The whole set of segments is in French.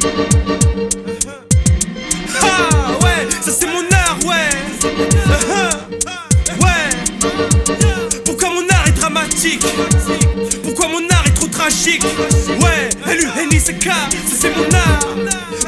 Ah ouais, ça c'est mon art, ouais. Ouais. Pourquoi mon art est dramatique? Pourquoi mon art est trop tragique? Ouais, L-U-N-I-C-K, ça c'est mon art.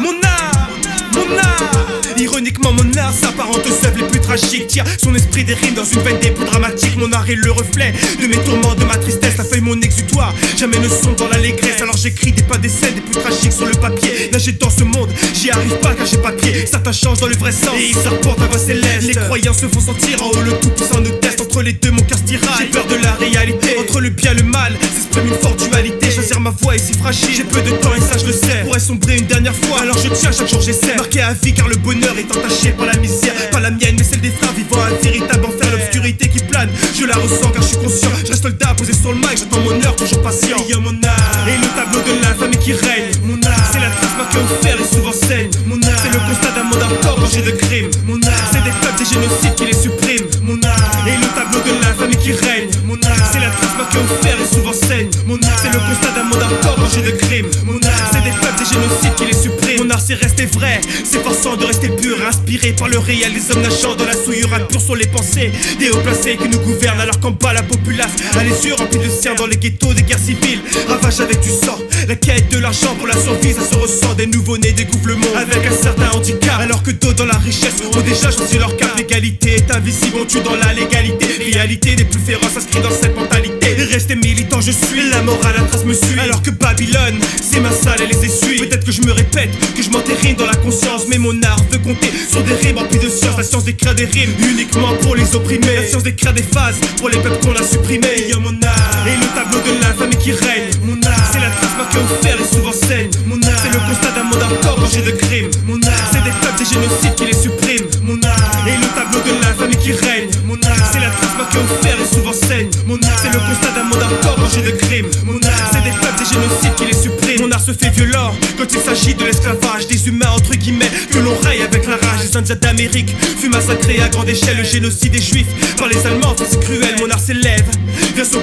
Mon art, mon art. Ironiquement mon art s'apparente aux œuvres les plus tragiques. Tire son esprit des rimes dans une veine des plus dramatiques. Mon art est le reflet de mes tourments, de ma tristesse. Ça fait mon exutoire, jamais ne sont dans l'allégresse. Alors j'écris des pas des scènes des plus tragiques sur le papier. Nager dans ce monde, j'y arrive pas car j'ai pas de pied. Certains changent dans le vrai sens et ils s'apportent à voix céleste. Les croyants se font sentir en haut, le tout puissant nous teste. Entre les deux mon cœur se tiraille, j'ai peur de la réalité. Entre le bien et le mal, s'exprime une forte dualité. Choisir ma voix est si fragile, j'ai peu de temps et ça je le sais. Pourrais sombrer une dernière fois, alors je tiens chaque jour j'essaie. Marqué à vie car le bonheur est entaché par la misère. Pas la mienne mais celle des frères vivant un véritable enfer. L'obscurité qui plane, je la ressens car je suis conscient. Je reste soldat posé sur le mic, j'attends mon heure toujours patient. Et mon art, et le tableau de l'infamie qui règne. Mon art, c'est la trace marquée au fer et souvent saigne. Mon art, c'est le constat d'un monde hardcore rangé de crimes. Mon art, c'est des peuples, des génocides qui les suppriment. Mon art, et le tableau de l'infamie qui règne. Mon art, c'est la trace marquée au fer et souvent saigne. Mon art, c'est le constat d'un monde hardcore rangé de crimes. Mon art, c'est des peuples, des génocides qui les suppriment. Mon art c'est rester vrai, s'efforçant de rester pur, inspiré par le réel, les hommes nageant dans la souillure, impurs sont les pensées des hauts placés qui nous gouvernent alors qu'en bas la populace a les yeux remplis de cire dans les ghettos des guerres civiles, ravage avec du sang, la quête de l'argent pour la survie, ça se ressent, des nouveau-nés découvrent le monde avec un certain handicap, alors que d'autres dans la richesse ont déjà choisi leur cap. L'égalité est invisible, on tue dans la légalité, réalité des plus féroces inscrits dans cette mentalité. Et rester militant je suis, la morale la trace me suit, alors que Babylone, c'est ma salle et les essuie. Peut-être que je me répète, que je m'entérine dans la conscience, mais mon art veut compter sur des rimes remplies de science. La science d'écrire des rimes uniquement pour les opprimés, la science d'écrire des phases pour les peuples qu'on a supprimés. Yo, mon art, et le tableau de l'infamie qui règne. Mon art, c'est la trace marquée au fer et souvent saigne. Mon art, c'est le constat d'un monde hardcore rangé de crimes. Mon art, c'est des peuples, des génocides qui les suppriment. Mon art, et le tableau de l'infamie qui règne. Mon art, c'est la trace marquée au fer et souvent saigne. Mon art, c'est le constat d'un monde hardcore rangé de crimes. Mon art, c'est des peuples, des génocides qui les suppriment. Mon art se fait violent quand il s'agit de l'esclavage des humains entre guillemets que l'on raye avec la rage. Les Indiens d'Amérique fut massacrés à grande échelle. Le génocide des juifs par les Allemands, c'est cruel. Mon art s'élève vers son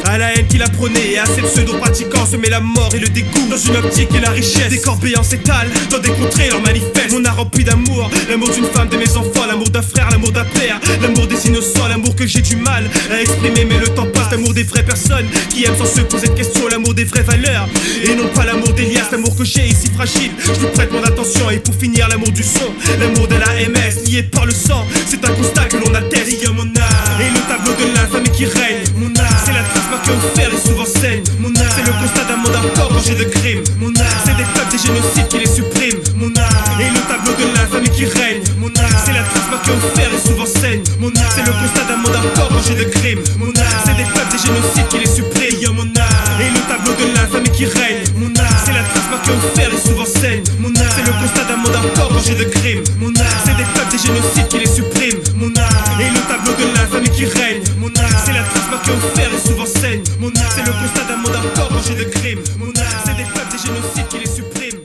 à la haine qu'il a prônée et à ses pseudo-pratiquants se met la mort et le dégoût dans une optique et la richesse. Des corps béants s'étalent dans des contrées leur manifeste. Mon art rempli d'amour, l'amour d'une femme, de mes enfants, l'amour d'un frère, l'amour d'un père, l'amour des innocents, l'amour que j'ai du mal à exprimer mais le temps passe. L'amour des vraies personnes qui aiment sans se poser de questions, l'amour des vraies valeurs et non pas l'amour des liasses. L'amour que j'ai ici fragile, je lui prête mon attention. Et pour finir l'amour du son, l'amour de la MS lié par le sang, c'est un constat que l'on atteste. Et mon art, et le tableau de l'infamie qui règne. Mon art, c'est la trace marquée au fer et souvent saigne. Mon art, c'est le constat d'un monde hardcore rangé de crimes. Mon art, c'est des peuples, des génocides qui les suppriment. Mon art, et le tableau de l'infamie qui règne. Mon art, c'est la trace marquée au fer et souvent saigne. Mon art, c'est le constat d'un monde hardcore rangé de crimes. Mon art, c'est des peuples, des génocides qui les suppriment. Yo, mon art, et le tableau de l'infamie qui règne. Mon art, c'est la trace marquée au fer et souvent saigne. Mon art, c'est le constat d'un monde hardcore rangé de crimes. Mon art, c'est des peuples, des génocides qui les suppriment. Mon art, et le tableau de l'infamie qui règne. Mon art, c'est la trace marquée au fer et souvent saigne. Mon art, c'est le constat d'un monde hardcore rangé de crimes. Mon art, c'est des peuples, des génocides qui les suppriment.